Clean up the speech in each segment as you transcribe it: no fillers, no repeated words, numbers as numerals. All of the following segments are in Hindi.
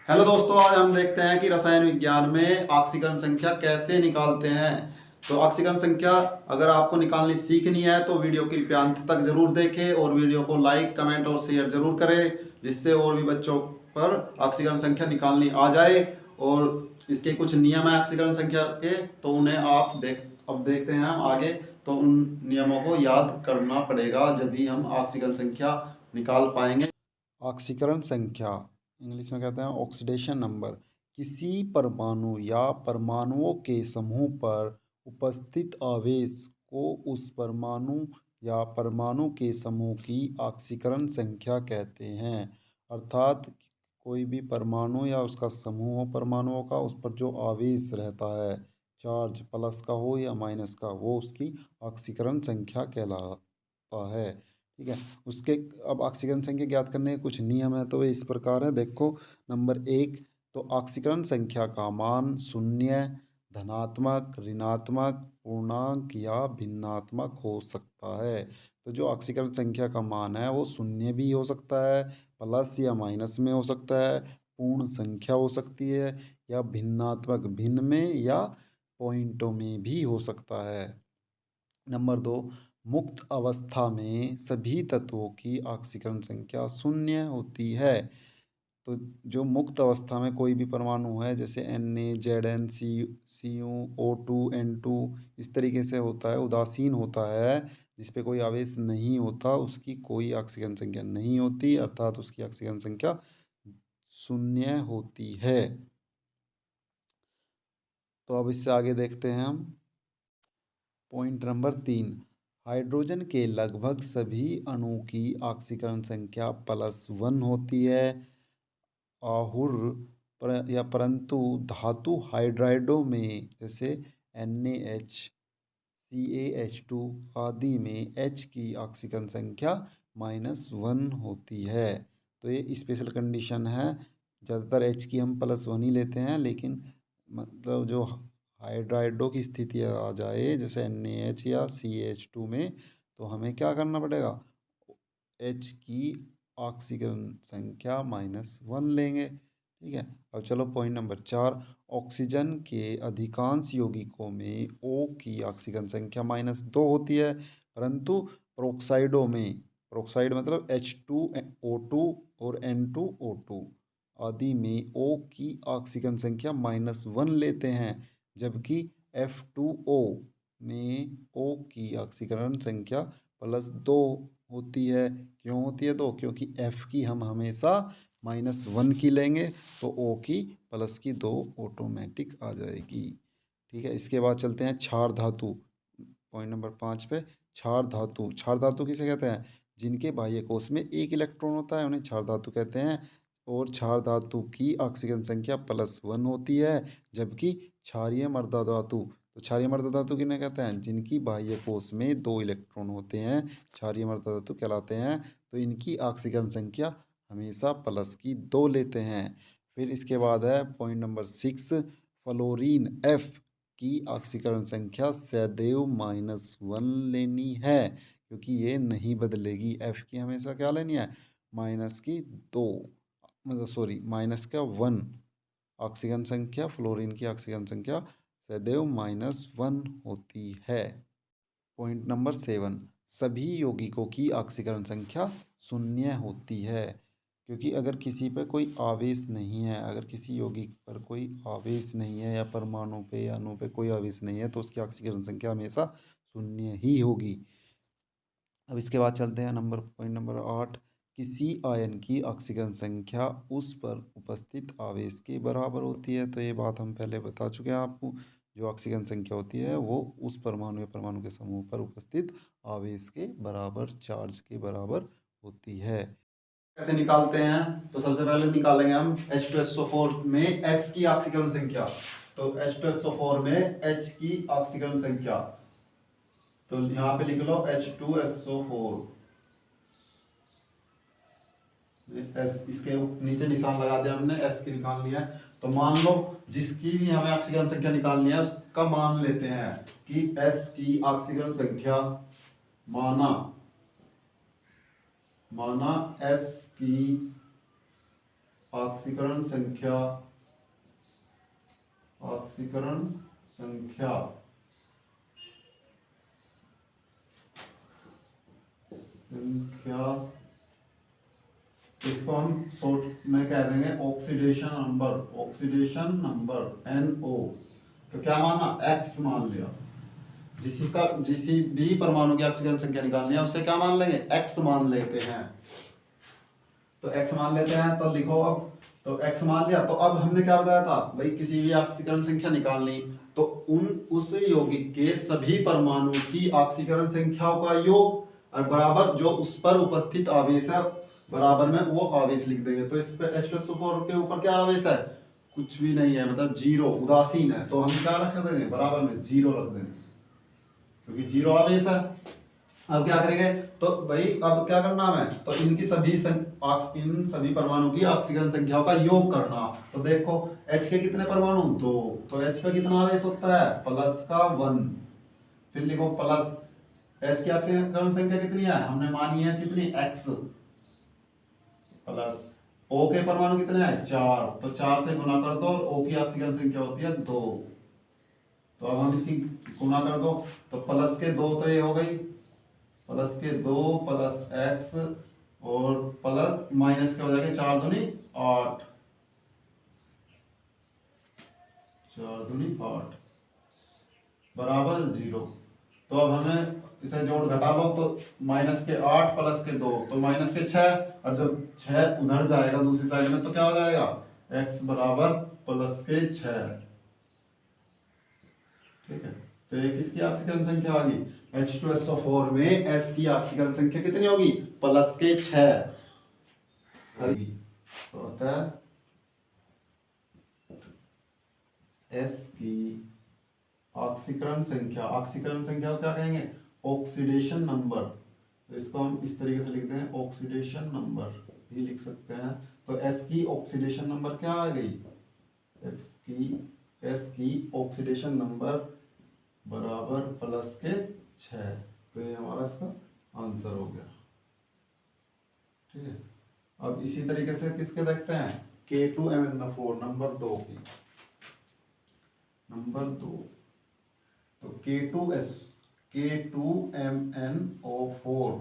हेलो दोस्तों, आज हम देखते हैं कि रसायन विज्ञान में ऑक्सीकरण संख्या कैसे निकालते हैं। तो ऑक्सीकरण संख्या अगर आपको निकालनी सीखनी है तो वीडियो कृपया अंत तक जरूर देखें और वीडियो को लाइक, कमेंट और शेयर जरूर करें, जिससे और भी बच्चों पर ऑक्सीकरण संख्या निकालनी आ जाए। और इसके कुछ नियम है ऑक्सीकरण संख्या के, तो उन्हें अब देखते हैं हम आगे। तो उन नियमों को याद करना पड़ेगा जब भी हम ऑक्सीकरण संख्या निकाल पाएंगे। ऑक्सीकरण संख्या इंग्लिश में कहते हैं ऑक्सीडेशन नंबर। किसी परमाणु या परमाणुओं के समूह पर उपस्थित आवेश को उस परमाणु या परमाणु के समूह की ऑक्सीकरण संख्या कहते हैं। अर्थात कोई भी परमाणु या उसका समूह हो परमाणुओं का, उस पर जो आवेश रहता है, चार्ज प्लस का हो या माइनस का, वो उसकी ऑक्सीकरण संख्या कहलाता है। ठीक है। उसके अब ऑक्सीकरण संख्या ज्ञात करने के कुछ नियम है, तो वे इस प्रकार है। देखो, नंबर एक, तो ऑक्सीकरण संख्या का मान शून्य, धनात्मक, ऋणात्मक, पूर्णांक या भिन्नात्मक हो सकता है। तो जो ऑक्सीकरण संख्या का मान है वो शून्य भी हो सकता है, प्लस या माइनस में हो सकता है, पूर्ण संख्या हो सकती है, या भिन्नात्मक भिन्न में या पॉइंटों में भी हो सकता है। नंबर दो, मुक्त अवस्था में सभी तत्वों की ऑक्सीकरण संख्या शून्य होती है। तो जो मुक्त अवस्था में कोई भी परमाणु है, जैसे Na, Zn, Cu, O2, N2, इस तरीके से होता है, उदासीन होता है, जिस पे कोई आवेश नहीं होता, उसकी कोई ऑक्सीकरण संख्या नहीं होती, अर्थात उसकी ऑक्सीकरण संख्या शून्य होती है। तो अब इससे आगे देखते हैं हम पॉइंट नंबर तीन। हाइड्रोजन के लगभग सभी अणु की ऑक्सीकरण संख्या +1 होती है। आहुर या परंतु धातु हाइड्राइडों में, जैसे NaH, CaH2 आदि में H की ऑक्सीकरण संख्या -1 होती है। तो ये स्पेशल कंडीशन है। ज़्यादातर H की हम +1 ही लेते हैं, लेकिन मतलब जो हाइड्राइडो की स्थिति आ जाए, जैसे NaH या CaH2 में, तो हमें क्या करना पड़ेगा, H की ऑक्सीकरण संख्या -1 लेंगे। ठीक है। अब चलो पॉइंट नंबर चार। ऑक्सीजन के अधिकांश यौगिकों में O की ऑक्सीकरण संख्या -2 होती है, परंतु प्रोक्साइडों में, प्रोक्साइड मतलब H2O2 और N2O2 आदि में O की ऑक्सीकरण संख्या -1 लेते हैं, जबकि F2O में O की ऑक्सीकरण संख्या +2 होती है। क्यों होती है? तो क्योंकि F की हम हमेशा -1 की लेंगे, तो O की प्लस की 2 ऑटोमेटिक आ जाएगी। ठीक है। इसके बाद चलते हैं क्षार धातु, पॉइंट नंबर 5 पे। क्षार धातु, क्षार धातु किसे कहते हैं? जिनके बाह्य कोश में एक इलेक्ट्रॉन होता है, उन्हें क्षार धातु कहते हैं। और क्षार धातु की ऑक्सीजन संख्या +1 होती है, जबकि क्षारीय मर्दा धातु, तो क्षारीय मर्दा धातु किन्हें कहते हैं? जिनकी बाह्य कोश में 2 इलेक्ट्रॉन होते हैं, क्षारीय मर्दा धातु कहलाते हैं। तो इनकी ऑक्सीजन संख्या हमेशा प्लस की 2 लेते हैं। फिर इसके बाद है पॉइंट नंबर 6, फ्लोरीन F की ऑक्सीकरण संख्या सदैव -1 लेनी है, क्योंकि ये नहीं बदलेगी। F की हमेशा क्या लेनी है? -2, मतलब सॉरी -1 ऑक्सीजन संख्या, फ्लोरीन की ऑक्सीजन संख्या सदैव -1 होती है। पॉइंट नंबर 7, सभी यौगिकों की ऑक्सीकरण संख्या शून्य होती है, क्योंकि अगर किसी पर कोई आवेश नहीं है, अगर किसी यौगिक पर कोई आवेश नहीं है, या परमाणु पे या अणु पे कोई आवेश नहीं है, तो उसकी ऑक्सीकरण संख्या हमेशा शून्य ही होगी। अब इसके बाद चलते हैं पॉइंट नंबर 8। किसी आयन की ऑक्सीकरण संख्या उस पर उपस्थित आवेश के बराबर होती है। तो ये बात हम पहले बता चुके हैं आपको। जो ऑक्सीकरण संख्या होती है वो उस परमाणु या परमाणु के समूह पर उपस्थित आवेश के बराबर, चार्ज के बराबर होती है। कैसे निकालते हैं? तो सबसे पहले निकालेंगे हम H2SO4 में S की ऑक्सीकरण संख्या। तो H2SO4 में H की ऑक्सीकरण संख्या, तो यहाँ पे लिख लो H2SO4। एस, इसके नीचे निशान लगा दिया हमने, एस की निकाल लिया है। तो मान लो जिसकी भी हमें ऑक्सीकरण संख्या निकालनी है उसका मान लेते हैं कि एस की ऑक्सीकरण संख्या, माना माना एस की ऑक्सीकरण संख्या ऑक्सीकरण संख्या इसको हम शॉर्ट में कह देंगे ऑक्सीडेशन नंबर NO। तो क्या माना, X मान लिया। जिसी भी परमाणु की ऑक्सीकरण संख्या निकालनी है उससे क्या मान लेंगे, X मान लेते हैं। तो X मान लेते हैं, तो लिखो अब। तो X मान लिया, तो अब हमने क्या बताया था भाई, किसी भी ऑक्सीकरण संख्या निकालनी तो उस यौगिक के सभी परमाणु की ऑक्सीकरण संख्याओं का योग और बराबर जो उस पर उपस्थित आवेश है बराबर में वो आवेश लिख देंगे। तो इस पे H2SO4 के ऊपर क्या आवेश है, कुछ भी नहीं है, मतलब जीरो, उदासीन है। तो हम क्या रख देंगे, बराबर में जीरो रख देंगे, क्योंकि जीरो आवेश है। अब क्या करेंगे, तो भाई अब क्या करना है, तो इन सभी परमाणु की ऑक्सीजन संख्याओं का योग करना। तो देखो H के कितने परमाणु, 2, तो H पे कितना आवेश होता है, +1। फिर लिखो प्लस S की ऑक्सीकरण संख्या कितनी है, हमने मानी है कितनी, X, प्लस O के परमाणु कितने हैं, 4, तो 4 से गुना कर दो और O की ऑक्सीकरण संख्या होती है 2। तो अब हम इसकी गुना कर दो, तो प्लस के 2 तो ये हो गई, प्लस के 2 प्लस X और प्लस माइनस के हो जाएंगे 4 दूनी 8, 4 दूनी 8 बराबर 0। तो अब हमें इसे जोड़ घटा लो, तो माइनस के 8 प्लस के 2 तो माइनस के 6, और जब 6 उधर जाएगा दूसरी साइड में तो क्या हो जाएगा, x बराबर प्लस के 6। ठीक है, तो ये किसकी ऑक्सीकरण संख्या आ गई, H2SO4 में S की ऑक्सीकरण संख्या कितनी होगी, प्लस के 6 तो होता है S की ऑक्सीकरण संख्या को क्या कहेंगे, ऑक्सीडेशन नंबर। तो इसको हम इस तरीके से लिखते हैं, ऑक्सीडेशन नंबर भी लिख सकते हैं। तो S की ऑक्सीडेशन नंबर क्या आ गई, S की ऑक्सीडेशन नंबर बराबर प्लस के 6। तो ये हमारा इसका आंसर हो गया। ठीक है, अब इसी तरीके से किसके देखते हैं, K2MnO4 नंबर 2 की, नंबर 2। तो K2MnO4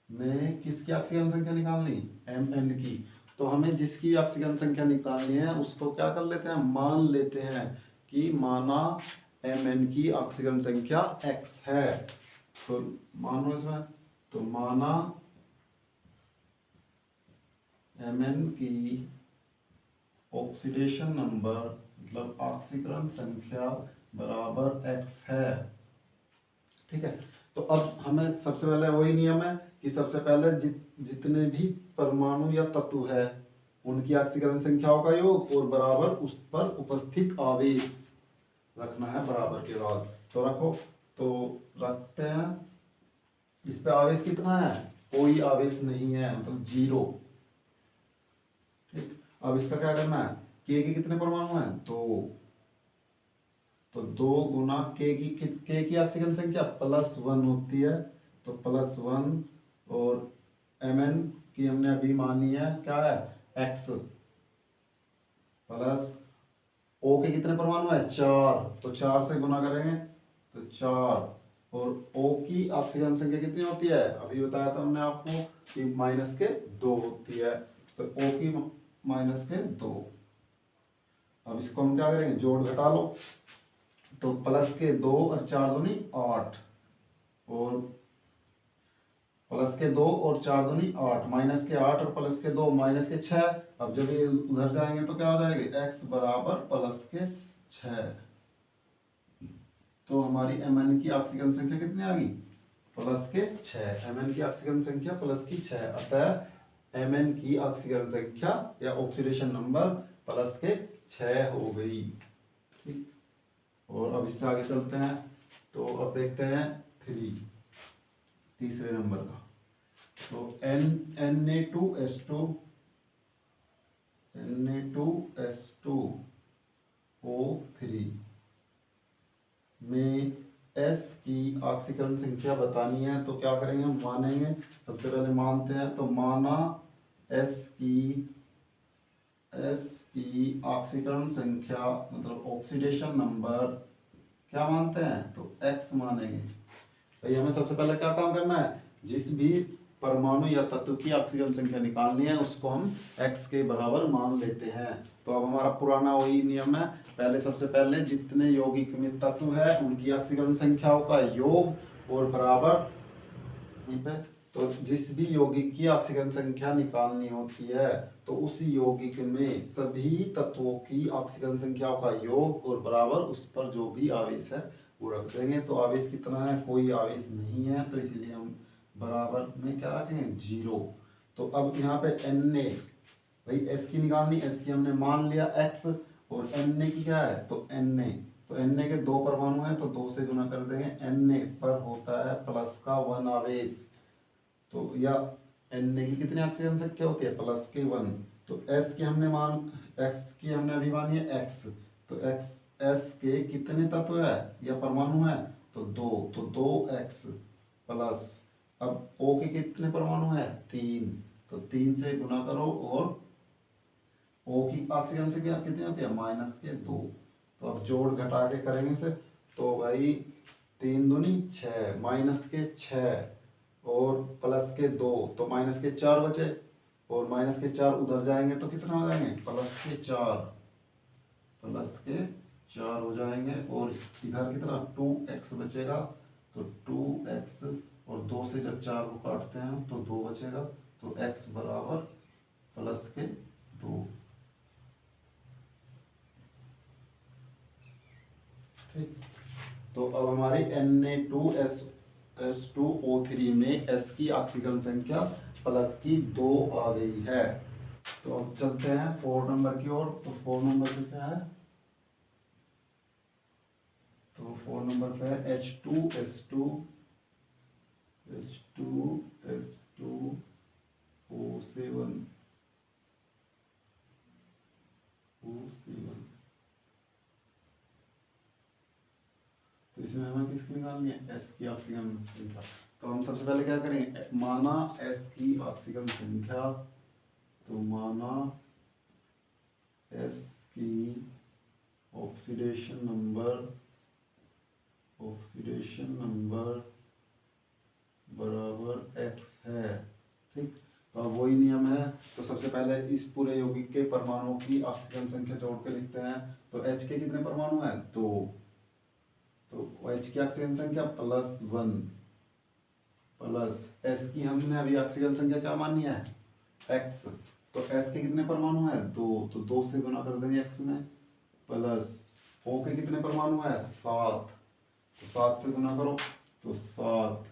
में किसकी ऑक्सीजन संख्या निकालनी, Mn की। तो हमें जिसकी ऑक्सीजन संख्या निकालनी है उसको क्या कर लेते हैं, मान लेते हैं कि माना Mn की ऑक्सीजन संख्या X है। तो मान लो इसमें, तो माना Mn की ऑक्सीडेशन नंबर मतलब ऑक्सीकरण संख्या बराबर X है। ठीक है, तो अब हमें सबसे पहले वही नियम है कि सबसे पहले जितने भी परमाणु या तत्व है उनकी ऑक्सीकरण संख्याओं का योग और बराबर उस पर उपस्थित आवेश रखना है बराबर के बाद। तो रखो, तो रखते हैं। इस पे आवेश कितना है, कोई आवेश नहीं है, मतलब 0। ठीक, अब इसका क्या करना है, K के कितने परमाणु हैं, 2, तो 2 गुना K की ऑक्सीजन संख्या +1 होती है, तो +1 और Mn की हमने अभी मानी है क्या है, X, प्लस O के कितने परमाणु है, 4, तो 4 से गुना करेंगे तो 4, और O की ऑक्सीजन संख्या कितनी होती है, अभी बताया था हमने आपको कि -2 होती है, तो O की -2। अब इसको हम क्या करेंगे, जोड़ घटा लो, तो प्लस के 2 और 4 दूनी 8, और प्लस के 2 और 4 दूनी 8, माइनस के 8 और प्लस के 2 माइनस के 6। अब जब ये उधर जाएंगे तो क्या हो जाएगा, x बराबर प्लस के 6। तो हमारी Mn की ऑक्सीजन संख्या कितनी आ गई, प्लस के 6। Mn की ऑक्सीजन संख्या प्लस की 6, अतः Mn की ऑक्सीजन संख्या या ऑक्सीडेशन नंबर प्लस के 6 हो गई। ठीक, और अब इससे आगे चलते हैं, तो अब देखते हैं तीसरे नंबर का। तो Na2S2O3 में S की ऑक्सीकरण संख्या बतानी है। तो क्या करेंगे, हम मानेंगे, सबसे पहले मानते हैं, तो माना एस की ऑक्सीकरण संख्या मतलब ऑक्सीडेशन नंबर क्या मानते हैं, तो एक्स मानेंगे। भाई हमें सबसे पहले क्या काम करना है, जिस भी परमाणु या तत्व की ऑक्सीजन संख्या निकालनी है उसको हम x के बराबर मान लेते हैं। तो अब हमारा पुराना वही नियम है, पहले सबसे पहले जितने यौगिक में तत्व है उनकी ऑक्सीजन संख्याओं का योग और बराबर, ठीक है। तो जिस भी यौगिक की ऑक्सीजन संख्या निकालनी होती है तो उस यौगिक में सभी तत्वों की ऑक्सीजन संख्याओं का योग और बराबर उस पर जो भी आवेश है वो रख देंगे। तो आवेश कितना है, कोई आवेश नहीं है, तो इसीलिए हम बराबर में क्या रखेंगे, 0। तो अब यहाँ पे Na, भाई एस की निकालनी, एस की हमने मान लिया x, और Na की क्या है, तो Na, तो Na के 2 परमाणु हैं तो 2 से गुना कर देंगे। Na पर होता है प्लस का 1 आवेश, तो या Na की कितनी ऑक्सीजन संख्या होती है, प्लस के 1। तो S की हमने x की हमने अभी मानी है x, तो x S के कितने तत्व है या परमाणु है, तो 2, तो 2x प्लस, अब O के कितने परमाणु है, 3, तो 3 से गुना करो और O की ऑक्सीजन संख्या कितनी होती है, -2। तो अब जोड़ घटा के करेंगे इसे, तो भाई 3 दूनी 6, -6 और +2, तो -4 बचे, और -4 उधर जाएंगे तो कितना हो जाएंगे, +4 हो जाएंगे, और इधर कितना 2x बचेगा, तो 2x, और 2 से जब 4 को काटते हैं तो 2 बचेगा, तो x बराबर +2। ठीक, तो अब हमारी Na2S2O3 में S की ऑक्सीजन संख्या +2 आ गई है। तो अब चलते हैं 4 नंबर की ओर। तो 4 नंबर पे क्या है, तो 4 नंबर पे है H2S2 O7 तो इसमें हमें किसकी निकालनी है, एस की ऑक्सीजन संख्या। तो हम सबसे पहले क्या करेंगे, माना एस की ऑक्सीजन संख्या, तो माना एस की ऑक्सीडेशन नंबर बराबर एक्स है। ठीक, तो अब वही नियम है, तो सबसे पहले इस पूरे यौगिक के परमाणुओं की ऑक्सीजन संख्या जोड़ के लिखते हैं। तो H के कितने परमाणु हैं, 2, तो H की ऑक्सीजन संख्या +1 प्लस S की हमने अभी ऑक्सीजन संख्या क्या मानी है, x, तो S के कितने परमाणु हैं, 2, तो 2 से गुना कर देंगे x में, प्लस O के कितने परमाणु हैं, 7, तो 7 से गुना करो तो 7,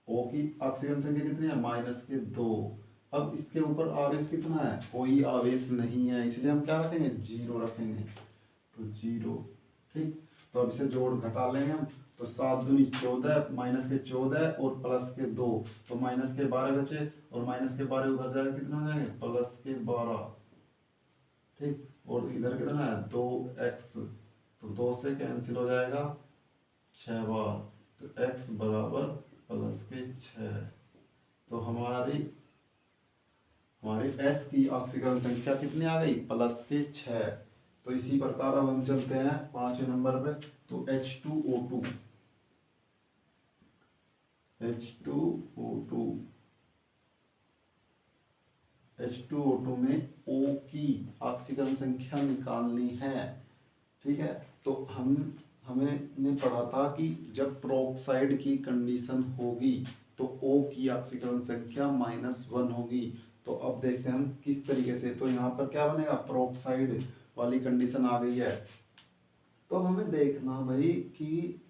O की ऑक्सीजन संख्या कितनी है, -2। अब इसके ऊपर आवेश कितना है, कोई आवेश नहीं है, इसलिए हम क्या रखेंगे, 0 रखेंगे, तो 0। ठीक, तो अब इसे जोड़ घटा लेंगे हम, तो 7 दूनी 14, -14 और +2, तो -12 बचे, और -12 उधर जाएगा कितना हो जाएंगे, +12। ठीक, और इधर कितना है, 2x, तो 2 से कैंसिल हो जाएगा 6 बार, तो x बराबर +6। तो हमारी S की ऑक्सीकरण संख्या कितनी आ गई, +6। तो इसी प्रकार अब हम चलते हैं 5वें नंबर पे। तो H2O2 में O की ऑक्सीकरण संख्या निकालनी है। ठीक है, तो हमें ने पढ़ा था कि जब प्रोक्साइड की कंडीशन होगी तो O की ऑक्सीकरण संख्या -1 होगी। तो अब देखते हैं हम किस तरीके से, तो यहाँ पर क्या बनेगा, प्रोक्साइड वाली कंडीशन आ गई है। तो हमें देखना भाई कि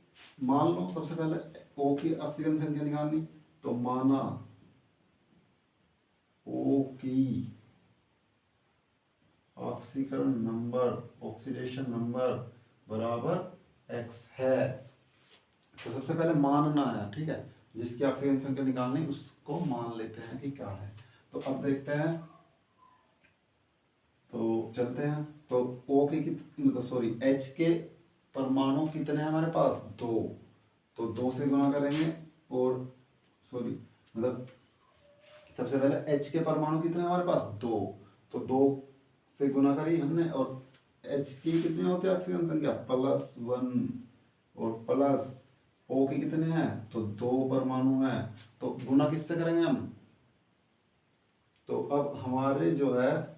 मान लो सबसे पहले O की ऑक्सीजन संख्या निकालनी, तो माना O की ऑक्सीकरण नंबर, ऑक्सीडेशन नंबर बराबर x है। तो सबसे पहले मानना है, ठीक है, जिसकी ऑक्सीजन संख्या निकालनी उसको मान लेते हैं कि क्या है। तो अब देखते हैं, तो चलते हैं, तो O के मतलब सॉरी H के परमाणु कितने हैं हमारे पास, 2, तो 2 से गुना करेंगे, और सॉरी मतलब सबसे पहले H के परमाणु कितने हैं हमारे पास? 2, तो 2 से गुना करी हमने, और H की कितने होते हैं ऑक्सीजन संख्या? +1, और प्लस O के कितने हैं? तो 2 परमाणु हैं, तो गुना किससे करेंगे हम? तो अब हमारे जो है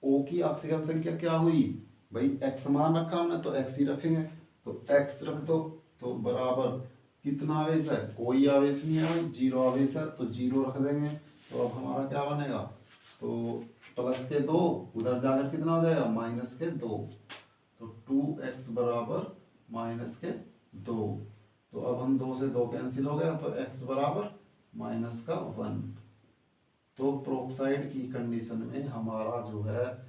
O की ऑक्सीजन संख्या क्या हुई भाई? x मान रखा हमने तो x ही रखेंगे, तो x रख दो, तो बराबर कितना आवेश है? कोई आवेश नहीं है भाई, 0 आवेश है, तो 0 रख देंगे। तो अब हमारा क्या बनेगा? तो +2 उधर जाकर कितना हो जाएगा? -2, तो 2x बराबर -2। तो अब हम 2 से 2 कैंसिल हो गया, तो x बराबर -1। तो प्रोक्साइड की कंडीशन में हमारा जो है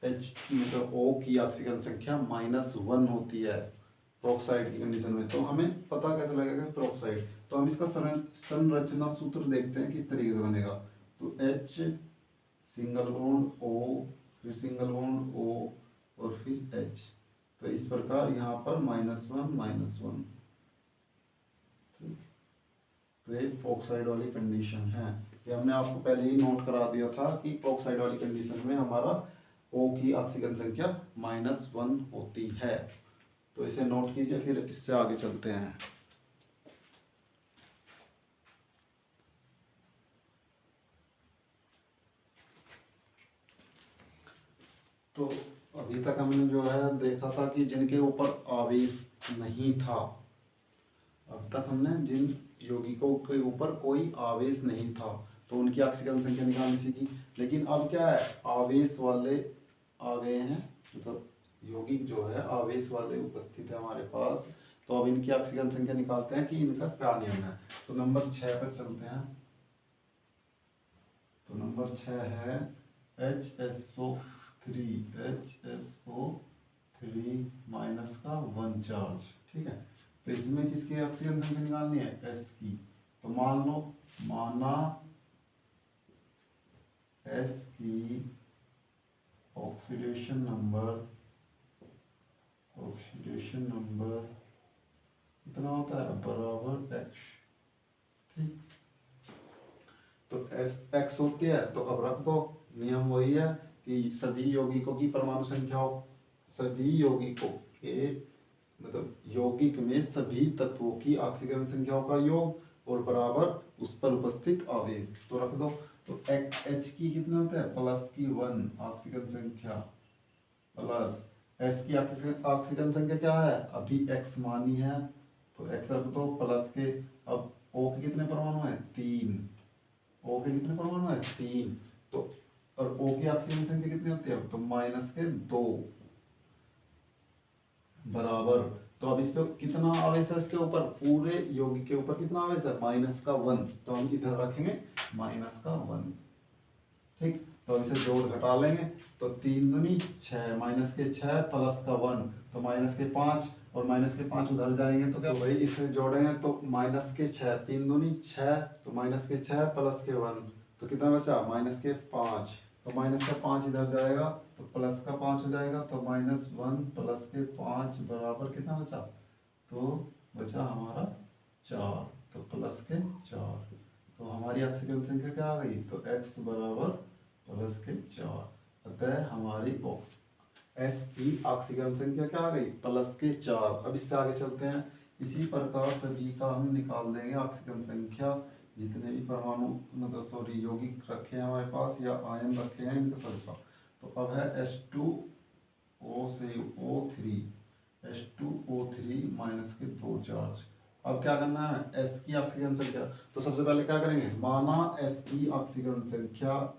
H मतलब O की ऑक्सीजन संख्या -1 होती है प्रोक्साइड की कंडीशन में। तो हमें पता कैसे लगेगा प्रोक्साइड? तो हम इसका संरचना सूत्र देखते हैं किस तरीके से बनेगा। तो H सिंगल बॉन्ड O, फिर सिंगल बॉन्ड O, और फिर H। तो इस प्रकार यहाँ पर -1 ठीक। तो ये ऑक्साइड वाली कंडीशन है। ये हमने आपको पहले ही नोट करा दिया था कि ऑक्साइड वाली कंडीशन में हमारा O की ऑक्सीजन संख्या -1 होती है। तो इसे नोट कीजिए, फिर इससे आगे चलते हैं। तो अभी तक हमने जो है देखा था कि जिनके ऊपर आवेश नहीं था, अब तक हमने जिन यौगिकों के ऊपर कोई आवेश नहीं था तो उनकी ऑक्सीजन संख्या निकालनी सीखी। लेकिन अब क्या है, आवेश वाले आ गए हैं, मतलब यौगिक जो है आवेश वाले उपस्थित है हमारे पास। तो अब इनकी ऑक्सीजन संख्या निकालते हैं कि इनका क्या नियम है। तो नंबर 6 पर चलते हैं। तो नंबर 6 है HSO3 माइनस का 1 चार्ज। ठीक है, तो इसमें किसकी ऑक्सीजन संख्या निकालनी है? S की। तो मान लो, माना S की ऑक्सीडेशन नंबर कितना होता है? बराबर X। ठीक, तो X होती है, तो अब रख दो। नियम वही है कि सभी यौगिकों की परमाणु संख्या, सभी यौगिकों के मतलब यौगिक में सभी तत्वों की ऑक्सीजन संख्याओं का योग और बराबर उस पर उपस्थित आवेश। तो रख दो। तो H की कितने होते हैं? +1 ऑक्सीजन संख्या, प्लस S की ऑक्सीजन संख्या क्या है? अभी X मानी है, तो X रख दो प्लस के। अब O के कितने परमाणु हैं? 3। O के कितने परमाणु हैं? 3। तो और O की ऑक्सीजन संख्या कितनी होती है? तो -2 बराबर। तो अब इस पे कितना आवेश है? इसके ऊपर, पूरे यौगिक के ऊपर कितना आवेश है? -1। तो हम इधर रखेंगे -1। ठीक, तो इसे जोड़ घटा लेंगे। तो 3 दूनी 6, -6 प्लस का 1, तो -5, और -5 उधर जाएंगे तो क्या भाई, इसे जोड़ेंगे तो -6, 3 दूनी 6, तो -6 प्लस के 1, तो कितना बचा? -5। तो -5 इधर जाएगा तो +5 हो जाएगा, तो -1 प्लस के 5 बराबर कितना बचा? तो बचा हमारा 4, तो प्लस के 4। तो हमारी ऑक्सीजन संख्या क्या आ गई? तो X बराबर +4। अतः हमारी S की ऑक्सीजन संख्या क्या आ गई? +4। अब इससे आगे चलते हैं। इसी प्रकार सभी का हम निकाल देंगे ऑक्सीजन संख्या, जितने भी परमाणु मतलब सॉरी यौगिक रखे हैं हमारे पास या आयन रखे हैं इनका सबका। तो अब है H2O से O3, H2O3 माइनस के 2 चार्ज। अब क्या करना है? S की ऑक्सीजन संख्या। तो सबसे पहले क्या करेंगे? माना S की ऑक्सीजन संख्या,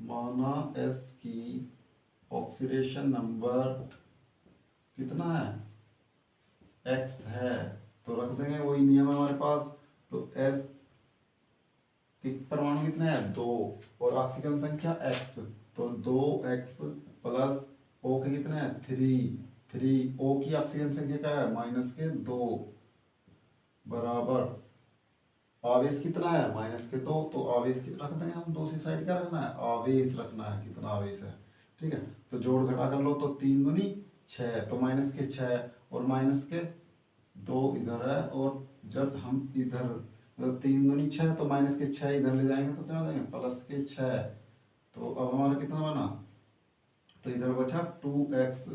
माना S की ऑक्सीडेशन नंबर कितना है? X है, तो रख देंगे, वही नियम है हमारे पास। तो S के परमाणु कितने हैं? 2, और ऑक्सीजन संख्या X, तो 2x प्लस O के कितने हैं? 3। O की ऑक्सीजन संख्या क्या है? -2 बराबर आवेश कितना है? -2। तो आवेश रख देंगे हम, दूसरी साइड क्या रखना है? आवेश रखना है, कितना आवेश है। ठीक है, तो जोड़ घटा कर लो, तो 3 दूनी 6, तो -6 और -2 इधर है, और जब हम इधर तो 3 दूनी 6, तो माइनस के 6 इधर ले जाएंगे तो क्या हो जाएंगे प्लस के 6। तो अब हमारा कितना बना, तो इधर बचा 2x,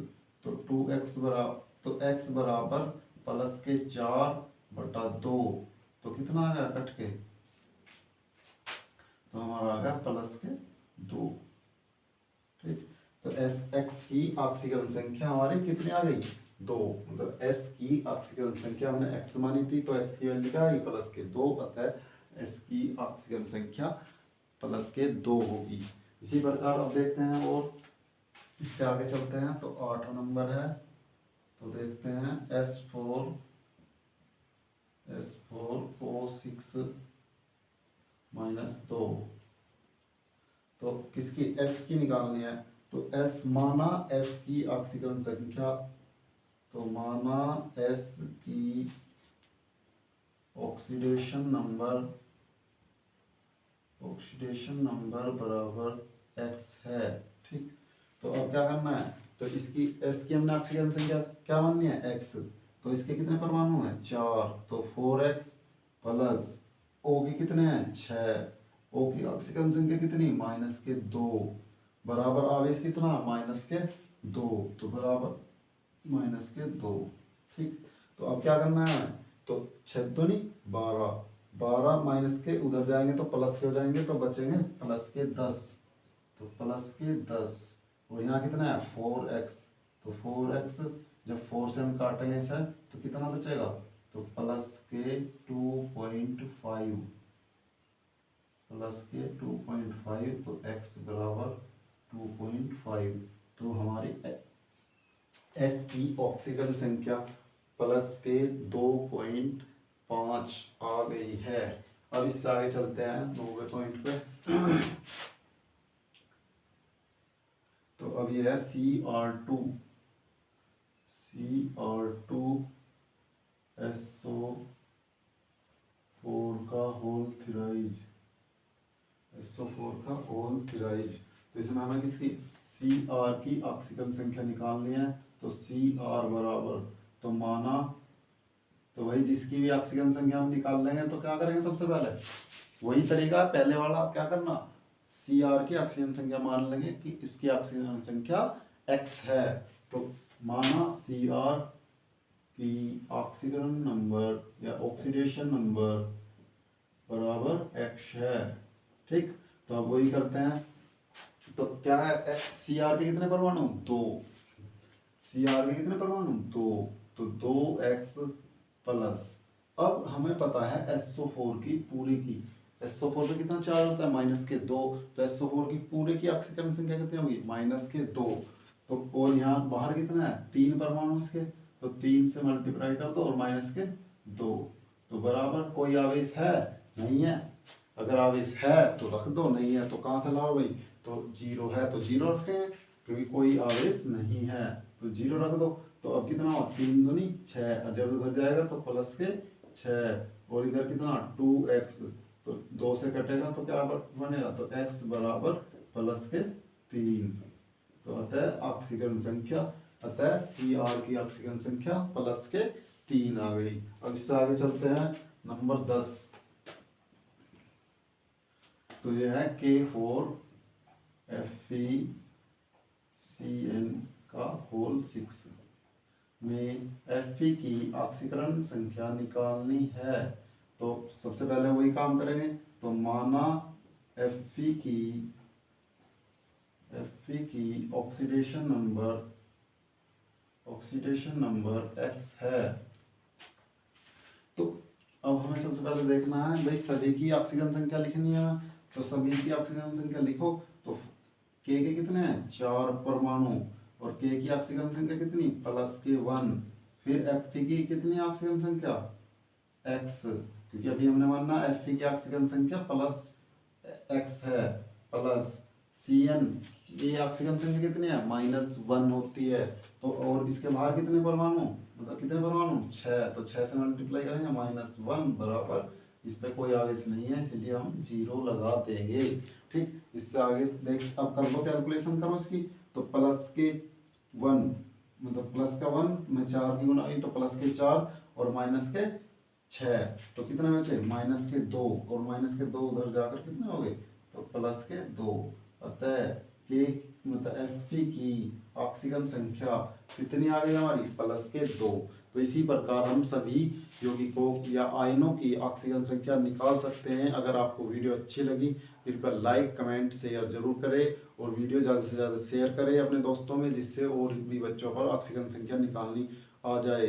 तो 2x बराबर, तो x बराबर प्लस के 4/2, तो कितना आ गया कट के, तो हमारा आ गया प्लस के 2। ठीक, तो एस एक्स की ऑक्सीकरण संख्या हमारी कितनी आ गई 2, मतलब एस की ऑक्सीकरण संख्या हमने x मानी थी तो x की वैल्यू क्या आई प्लस के 2, अतः एस की ऑक्सीकरण संख्या प्लस के 2 होगी। इसी प्रकार अब देखते हैं और इससे आगे चलते हैं, तो 8 नंबर है, तो देखते हैं S4O6 - 2, तो किसकी S की निकालनी है, तो S माना S की ऑक्सीकरण संख्या, तो माना S की ऑक्सीडेशन नंबर बराबर x है। ठीक, तो अब क्या करना है, तो इसकी S की हमने ऑक्सीकरण संख्या क्या माननी है x, तो इसके कितने परमाणु हैं 4, तो 4x प्लस O के कितने हैं 6, O की ऑक्सीकरण संख्या कितनी -2, बराबर आवेश कितना -2, तो बराबर -2। ठीक, तो अब क्या करना है, तो 6 दूनी 12, 12 माइनस के उधर जाएंगे तो प्लस के हो जाएंगे, तो बचेंगे प्लस के 10, तो प्लस के 10, और यहाँ कितना है 4x, तो 4x जब 4 से हम काटेंगे इसे तो कितना बचेगा, तो प्लस के 2.5, प्लस के 2.5, तो x बराबर 2.5, तो हमारी S की ऑक्सीकरण संख्या प्लस के 2.5 आ गई है। अब इससे आगे चलते हैं 9वें पॉइंट पे। तो अब ये है Cr2 SO4 का होल थ्राइज, SO4 का होल थ्राइज, तो इसमें हमें किसकी Cr की ऑक्सीकरण संख्या निकालनी है, तो Cr बराबर, तो माना, तो वही जिसकी भी ऑक्सीकरण संख्या हम निकाल लेंगे, तो क्या करेंगे सबसे पहले वही तरीका पहले वाला, क्या करना Cr की ऑक्सीजन संख्या मान लेंगे कि इसकी ऑक्सीजन संख्या x है, तो माना Cr की ऑक्सीकरण नंबर या ऑक्सीडेशन नंबर बराबर x है। ठीक, तो अब वही करते हैं, तो क्या है Cr के कितने परमाणु 2, Cr के कितने परमाणु 2, तो 2x प्लस, अब हमें पता है SO4 की पूरी की, SO4 पे कितना चार्ज होता है -2, तो SO4 की पूरे की ऑक्सीकरण संख्या कितनी होगी -2, तो और यहाँ बाहर कितना है 3 परमाणु इसके, तो 3 से मल्टीप्लाई कर दो और -2, तो बराबर कोई आवेश है नहीं है, अगर आवेश है तो रख दो, नहीं है तो कहाँ से लाओ भाई, तो 0 है तो 0 रखें, क्योंकि कोई आवेश नहीं है तो 0 रख दो। तो अब कितना हो 3 दूनी 6, और जब उधर जाएगा तो प्लस के 6, और इधर कितना 2x, तो 2 से कटेगा तो क्या बनेगा, तो x बराबर प्लस के 3, तो अतः ऑक्सीकरण संख्या, अतः Cr की ऑक्सीकरण संख्या प्लस के 3 आ गई। अब इससे आगे चलते हैं नंबर 10, तो यह है K4FeCN का होल 6 में Fe की ऑक्सीकरण संख्या निकालनी है, तो सबसे पहले वही काम करेंगे, तो माना Fe की ऑक्सीडेशन नंबर x है, तो अब हमें सबसे पहले देखना है भाई सभी की ऑक्सीजन संख्या लिखनी है, तो सभी की ऑक्सीजन संख्या लिखो, तो K के कितने हैं 4 परमाणु, और K की ऑक्सीजन संख्या कितनी प्लस के 1, फिर Fe की कितनी ऑक्सीजन संख्या x, क्योंकि अभी हमने माना Fe की ऑक्सीजन संख्या प्लस x है, प्लस Cn की ऑक्सीजन संख्या कितनी है -1 होती है, तो और इसके बाहर कितने परमाणु, मतलब कितने परमाणु 6, तो 6 से मल्टीप्लाई करेंगे -1 बराबर, इस पे कोई आवेश नहीं है इसलिए हम 0 लगा देंगे। ठीक, इससे आगे देख, अब कर लो कैलकुलेशन करो इसकी, तो प्लस के 1, मतलब प्लस का 1 में 4 की गुना हुई तो प्लस के 4 और माइनस के 6, तो कितने बचे -2, और -2 उधर जाकर कितने हो गए, तो +2। अतः के मतलब Fe की ऑक्सीजन संख्या कितनी आ गई हमारी, +2। तो इसी प्रकार हम सभी यौगिकों या आयनों की ऑक्सीजन संख्या निकाल सकते हैं। अगर आपको वीडियो अच्छी लगी कृपया लाइक कमेंट शेयर जरूर करें, और वीडियो ज़्यादा से ज़्यादा शेयर करें अपने दोस्तों में, जिससे और भी बच्चों पर ऑक्सीजन संख्या निकालनी आ जाए।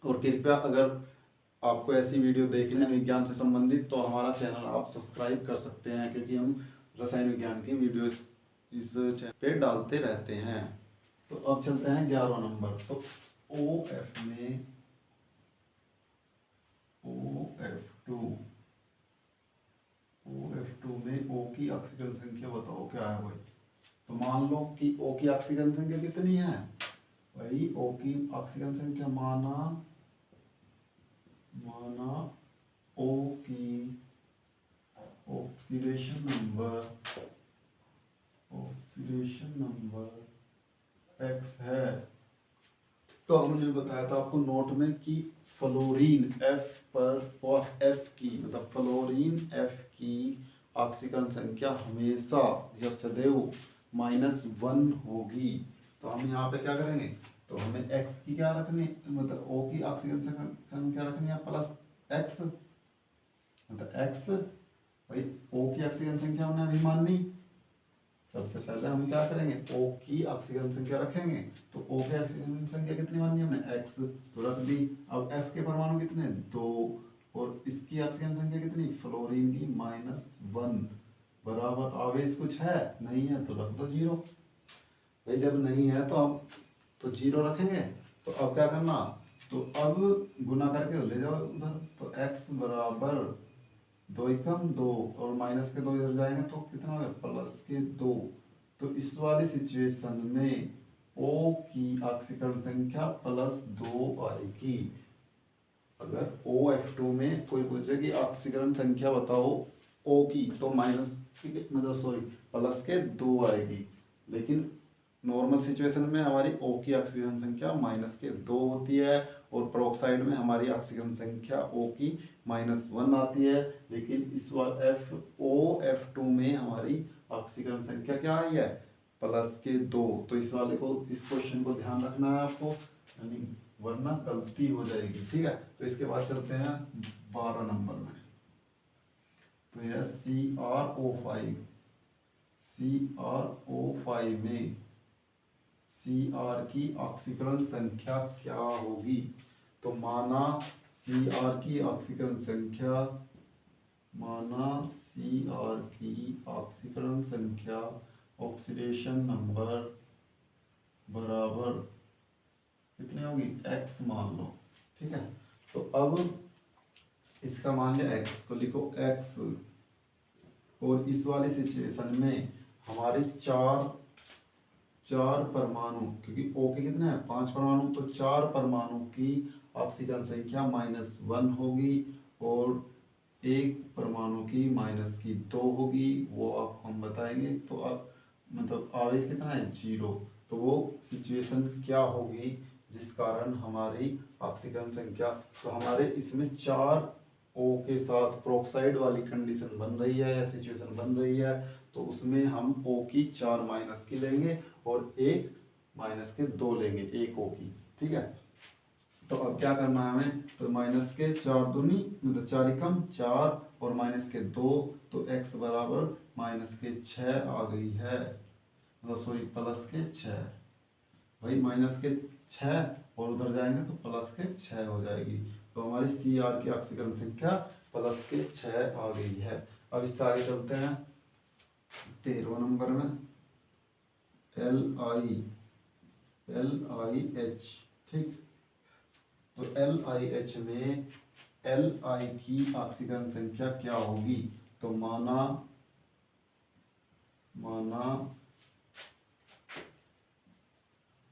और कृपया अगर आपको ऐसी वीडियो देखने विज्ञान से संबंधित, तो हमारा चैनल आप सब्सक्राइब कर सकते हैं, क्योंकि हम रसायन विज्ञान की वीडियो इस चैनल पे डालते रहते हैं। तो अब चलते हैं 11वां नंबर। तो OF में OF2 में O की ऑक्सीजन संख्या बताओ क्या है भाई। तो मान लो कि O की ऑक्सीजन संख्या कितनी है भाई, O की ऑक्सीजन संख्या माना O की ऑक्सीडेशन नंबर X है। तो हमने बताया था आपको नोट में कि फ्लोरीन F की मतलब फ्लोरीन F की ऑक्सीकरण संख्या हमेशा या सदैव -1 होगी। तो हम यहाँ पे क्या करेंगे, तो हमें X की क्या रखनी, मतलब O की ऑक्सीजन संख्या रखनी है +X, मतलब X भाई O की ऑक्सीजन संख्या हमने अभी मान ली। सबसे पहले हम क्या करेंगे, O की ऑक्सीजन संख्या रखेंगे। तो O की ऑक्सीजन संख्या कितनी मानी हमने, X, तो रख दी। अब F के परमाणु कितने, 2, और इसकी ऑक्सीजन संख्या कितनी, फ्लोरीन की -1, बराबर आवेश कुछ है नहीं है तो रख दो 0। भाई जब नहीं है तो अब तो 0 रखेंगे। तो अब क्या करना, तो अब गुना करके ले जाओ उधर, तो x बराबर 2 एकम 2, और -2 इधर जाएंगे तो कितना होगा, +2। तो इस वाली सिचुएशन में O की ऑक्सीकरण संख्या +2 आएगी। अगर OF2 में कोई पूछे कि ऑक्सीकरण संख्या बताओ O की, तो +2 आएगी। लेकिन नॉर्मल सिचुएशन में हमारी O की ऑक्सीजन संख्या -2 होती है, और पेरोक्साइड में हमारी ऑक्सीजन संख्या O की -1 आती है। लेकिन इस बार OF2 में हमारी ऑक्सीजन संख्या क्या आई है, +2। तो इस वाले को, इस क्वेश्चन को ध्यान रखना है आपको, यानी वरना गलती हो जाएगी, ठीक है। तो इसके बाद चलते हैं 12 नंबर में। तो यह CrO5 में Cr की ऑक्सीकरण संख्या क्या होगी। तो माना Cr की ऑक्सीकरण संख्या ऑक्सीडेशन नंबर बराबर कितनी होगी, X मान लो, ठीक है। तो अब इसका मान लिया X, तो लिखो X। और इस वाली सिचुएशन में हमारे चार परमाणु, क्योंकि O के कितने हैं 5 परमाणु, तो 4 परमाणु की ऑक्सीजन संख्या -1 होगी, और एक परमाणु की -2 होगी, वो अब हम बताएंगे। तो अब मतलब आवेश कितना है 0। तो वो सिचुएशन क्या होगी जिस कारण हमारी ऑक्सीजन संख्या, तो हमारे इसमें 4 O के साथ प्रोक्साइड वाली कंडीशन बन रही है या सिचुएशन बन रही है, तो उसमें हम O की 4 माइनस की लेंगे और एक -2 लेंगे, एक O की, ठीक है। तो अब क्या करना है हमें, तो -4 दूनी मतलब 4 एकम 4 और -2, तो x बराबर -6 आ गई है, मतलब सॉरी +6। भाई -6 और उधर जाएंगे तो +6 हो जाएगी। तो हमारी Cr की ऑक्सीकरण संख्या +6 आ गई है। अब इससे आगे चलते हैं 13वां नंबर में LiH, ठीक। तो LiH में Li की ऑक्सीकरण संख्या क्या होगी। तो माना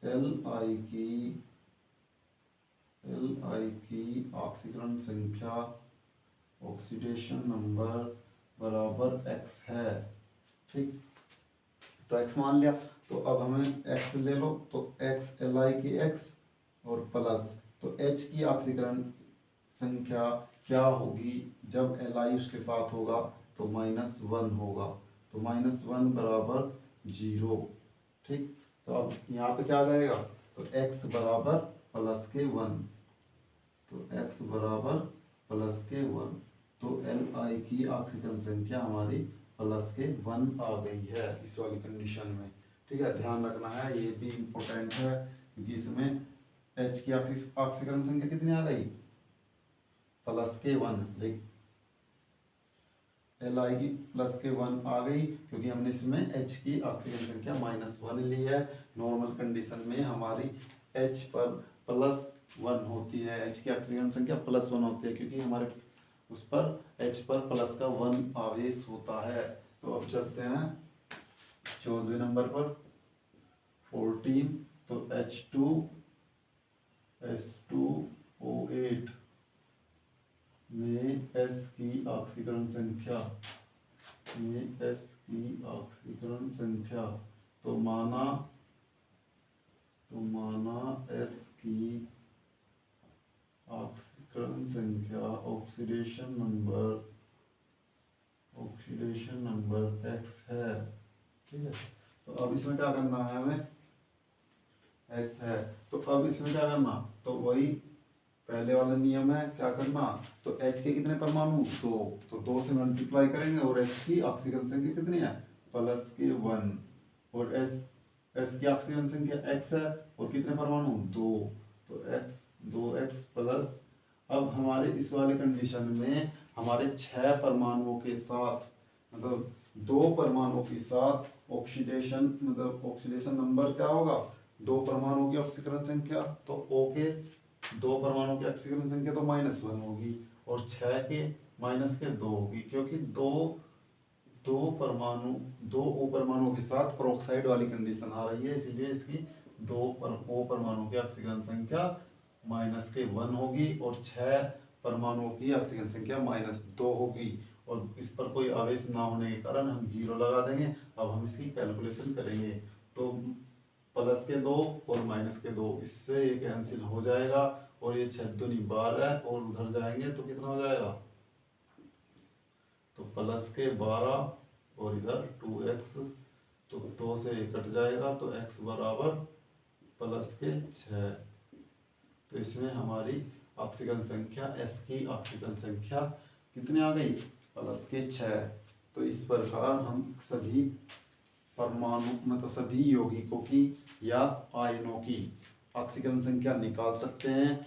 Li की ऑक्सीकरण संख्या ऑक्सीडेशन नंबर बराबर x है, ठीक। तो x मान लिया, तो अब हमें x ले लो, तो x Li की x और प्लस, तो H की ऑक्सीकरण संख्या क्या होगी जब Li उसके साथ होगा, तो -1 होगा, तो -1 बराबर 0। ठीक, तो अब यहाँ पे क्या आ जाएगा, तो x बराबर +1, तो x बराबर +1, तो Li की ऑक्सीजन संख्या हमारी +1 आ गई है इस वाली कंडीशन में। ठीक है, ध्यान रखना है, ये भी इम्पोर्टेंट है क्योंकि इसमें H की ऑक्सीजन संख्या कितनी आ गई, +1, लेकिन Li की +1 आ गई क्योंकि हमने इसमें H की ऑक्सीजन संख्या -1 ली है। नॉर्मल कंडीशन में हमारी H पर +1 होती है, H की ऑक्सीजन संख्या +1 होती है क्योंकि हमारे उस पर H पर +1 आवेश होता है। तो अब चलते हैं 14वें नंबर पर, 14, तो H2S2O8 में S की ऑक्सीकरण संख्या, तो माना S की ऑक्सीकरण संख्या, ऑक्सीडेशन नंबर X है। ठीक है, तो अब इसमें क्या करना है हमें, S है, तो अब इसमें क्या करना, तो वही पहले वाला नियम है, क्या करना, तो H के कितने परमाणु, 2, तो 2 से मल्टीप्लाई करेंगे और H की ऑक्सीजन संख्या कितनी है, +1, और S की ऑक्सीजन संख्या X है और कितने परमाणु, 2, तो X प्लस, अब हमारे इस वाले कंडीशन में हमारे 6 परमाणुओं के साथ, मतलब 2 परमाणुओं के साथ ऑक्सीडेशन नंबर क्या होगा, 2 परमाणुओं की ऑक्सीकरण संख्या, तो O के 2 परमाणुओं की ऑक्सीकरण संख्या तो -1 होगी और 6 के -2 होगी, क्योंकि दो O परमाणुओं के साथ पेरोक्साइड वाली कंडीशन आ रही है, इसलिए इसकी O परमाणु की ऑक्सीजन संख्या -1 होगी और 6 परमाणुओं की ऑक्सीजन संख्या -2 होगी, और इस पर कोई आवेश ना होने के कारण हम 0 लगा देंगे। अब हम इसकी कैलकुलेशन करेंगे, तो +2 और -2, इससे ये कैंसिल हो जाएगा और ये 6 दूनी 12 और उधर जाएंगे तो कितना हो जाएगा, तो +12 और इधर 2x, तो 2 से ये कट जाएगा, तो x बराबर +6। तो इसमें हमारी ऑक्सीजन संख्या, S की ऑक्सीजन संख्या कितनी आ गई, +6। तो इस प्रकार हम सभी परमाणु, मतलब सभी यौगिकों की या आयनों की ऑक्सीजन संख्या निकाल सकते हैं।